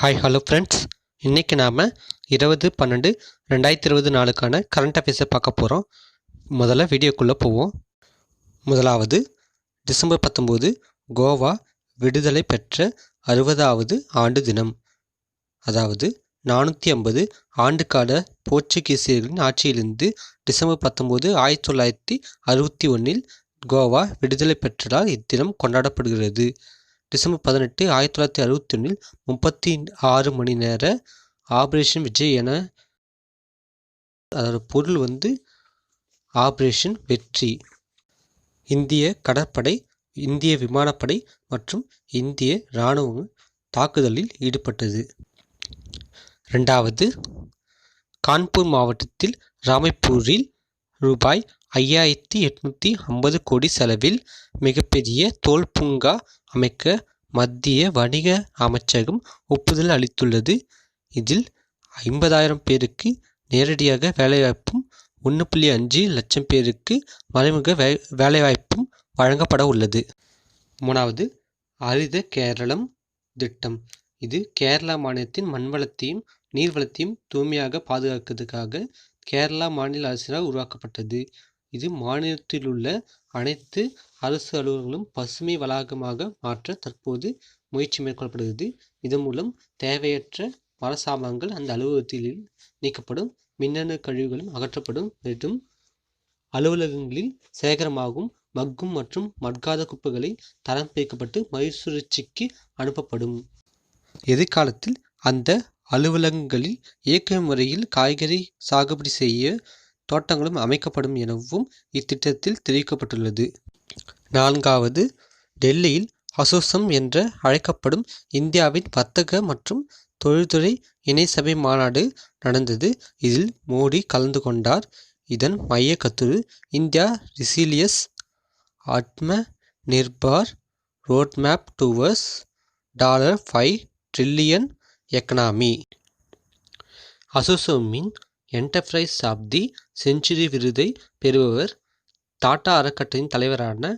Hi hello friends, இன்றைக்கி நாம் 20/12/2020 நாளுக்கான கரண்ட் அஃபேர்ஸை பார்க்க போகிறோம். முதல்ல வீடியோக்குள்ளே போவோம். முதலாவது, டிசம்பர் 19 கோவா விடுதலை பெற்ற 60வது ஆண்டு தினம். அதாவது 450 ஆண்டுகால போர்ச்சுகீசியர்களின் ஆட்சியிலிருந்து டிசம்பர் 19, 1961 கோவா விடுதலை பெற்றதால் இத்தினம் கொண்டாடப்படுகிறது. டிசம்பர் 18, 1961 36 மணி நேர ஆபரேஷன் விஜய் என அதோட பொருள் ஆபரேஷன் வெற்றி. இந்திய கடற்படை, இந்திய விமானப்படை மற்றும் இந்திய இராணுவம் தாக்குதலில் ஈடுபட்டது. ரெண்டாவது, கான்பூர் மாவட்டத்தில் ராமைப்பூரில் ரூபாய் 5850 கோடி செலவில் மிகப்பெரிய தோல் பூங்கா அமைக்க மத்திய வணிக அமைச்சகம் ஒப்புதல் அளித்துள்ளது. இதில் 50,000 பேருக்கு நேரடியாக வேலைவாய்ப்பும் 1.5 லட்சம் பேருக்கு மறைமுக வேலைவாய்ப்பும் வழங்கப்பட உள்ளது. மூணாவது, ஹரித கேரளம் திட்டம். இது கேரளா மாநிலத்தின் மண்வளத்தையும் நீர்வளத்தையும் தூய்மையாக பாதுகாக்கிறதுக்காக கேரளா மாநில அரசினால் உருவாக்கப்பட்டது. இது மாநிலத்தில் உள்ள அனைத்து அரசு அலுவலகங்களும் பசுமை வளாகமாக மாற்ற தற்போது முயற்சி மேற்கொள்ளப்படுகிறது. இதன் மூலம் தேவையற்ற மரசாமான்கள் அந்த அலுவலகத்தில் நீக்கப்படும், மின்னணு கழிவுகளும் அகற்றப்படும், மற்றும் அலுவலகங்களில் சேகரமாகும் மக்கும் மற்றும் மட்காத குப்பைகளை தரம் பிரிக்கப்பட்டு மறுசுழற்சிக்கு அனுப்பப்படும். எதிர்காலத்தில் அந்த அலுவலகங்களில் இயற்கை முறையில் காய்கறி சாகுபடி செய்ய தோட்டங்களும் அமைக்கப்படும் எனவும் இத்திட்டத்தில் தெரிவிக்கப்பட்டுள்ளது. நான்காவது, டெல்லியில் அசோசம் என்று அழைக்கப்படும் இந்தியாவின் வர்த்தக மற்றும் தொழில்துறை இணை சபை மாநாடு நடந்தது. இதில் மோடி கலந்து கொண்டார். இதன் மைய கருத்து India resilience Atma Nirbhar roadmap towards $5 trillion economy. அசோசமின் என்டர்பிரைஸ் ஆஃப் தி செஞ்சுரி விருதை பெறுபவர் டாடா அறக்கட்டளையின் தலைவரான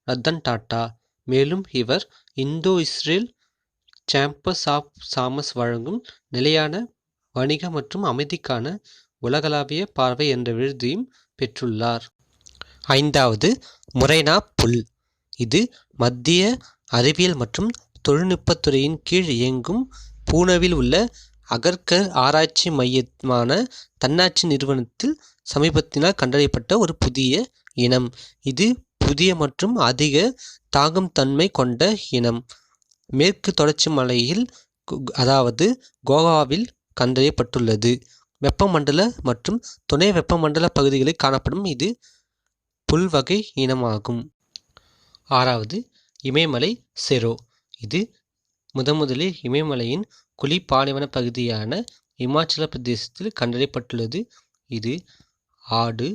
ரத்தன் டாடா. மேலும் இவர் Indo Israel chambers of commerce வழங்கும் நிலையான வணிக மற்றும் அமைதிக்கான உலகளாவிய பார்வை என்ற விருதையும் பெற்றுள்ளார். ஐந்தாவது, முரைனா புல். இது மத்திய அறிவியல் மற்றும் தொழில்நுட்பத்துறையின் கீழ் இயங்கும் பூனேவில் உள்ள அகர்கர் ஆராய்ச்சி மையமான தன்னாட்சி நிறுவனத்தில் சமீபத்தினால் கண்டறியப்பட்ட ஒரு புதிய இனம். இது புதிய மற்றும் அதிக தாங்கும் தன்மை கொண்ட இனம். மேற்கு தொடர்ச்சி மலையில் அதாவது கோவாவில் கண்டறியப்பட்டுள்ளது. வெப்பமண்டல மற்றும் துணை வெப்பமண்டல பகுதிகளில் காணப்படும் இது புல்வகை இனமாகும். ஆறாவது, இமயமலை செரோ. இது முதலில் இமயமலையின் குளிர்பாலைவன பகுதியான இமாச்சல பிரதேசத்தில் கண்டறியப்பட்டுள்ளது. இது ஆடு,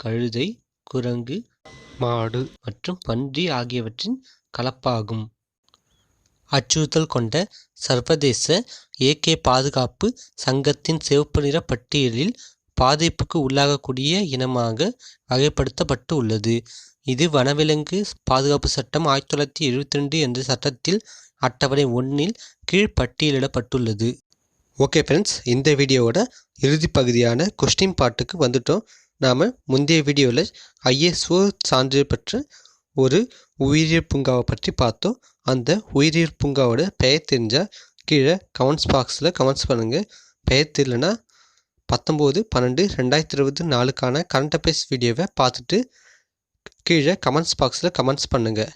கழுதை, குரங்கு, மாடு மற்றும் பன்றி ஆகியவற்றின் கலப்பாகும். அச்சுறுத்தல் கொண்ட சர்வதேச இயற்கை பாதுகாப்பு சங்கத்தின் சிவப்பு நிற பட்டியலில் பாதிப்புக்கு உள்ளாகக்கூடிய இனமாக வகைப்படுத்தப்பட்டு உள்ளது. இது வனவிலங்கு பாதுகாப்பு சட்டம் 1972 என்ற சட்டத்தில் அட்டவணை 1 கீழ் பட்டியலிடப்பட்டுள்ளது. ஓகே ஃப்ரெண்ட்ஸ், இந்த வீடியோவோட இறுதி பகுதியான கொஸ்டின் பார்ட்டுக்கு வந்துட்டோம். நாம் முந்தைய வீடியோவில் ISO சான்றிதழ் பெற்ற ஒரு உயிரியல் பூங்காவை பற்றி பார்த்தோம். அந்த உயிரியல் பூங்காவோட பெயர் தெரிஞ்சால் கீழே கமெண்ட்ஸ் பாக்ஸில் கமெண்ட்ஸ் பண்ணுங்கள். பெயர் தெரியலனா 19/12/2020 நாளுக்கான கரண்ட் அஃபேர்ஸ் வீடியோவை பார்த்துட்டு கீழே கமெண்ட்ஸ் பாக்ஸில் கமெண்ட்ஸ் பண்ணுங்கள்.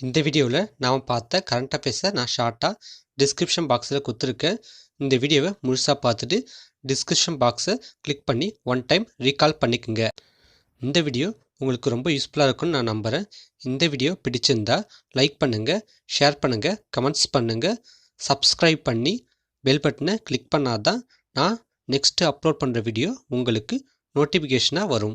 இந்த வீடியோவில் நாம் பார்த்த கரண்ட் அஃபேர்ஸை நான் ஷார்ட்டாக டிஸ்கிரிப்ஷன் பாக்ஸில் கொடுத்துருக்கேன். இந்த வீடியோவை முழுசாக பார்த்துட்டு டிஸ்கிரிப்ஷன் பாக்ஸை கிளிக் பண்ணி ஒன் டைம் ரீகால் பண்ணிக்கோங்க. இந்த வீடியோ உங்களுக்கு ரொம்ப யூஸ்ஃபுல்லாக இருக்கும்னு நான் நம்புகிறேன். இந்த வீடியோ பிடிச்சிருந்தா லைக் பண்ணுங்கள், ஷேர் பண்ணுங்கள், கமெண்ட்ஸ் பண்ணுங்கள், சப்ஸ்கிரைப் பண்ணி பெல் பட்டனை கிளிக் பண்ணாதான் நான் நெக்ஸ்ட்டு அப்லோட் பண்ணுற வீடியோ உங்களுக்கு நோட்டிஃபிகேஷனாக வரும்.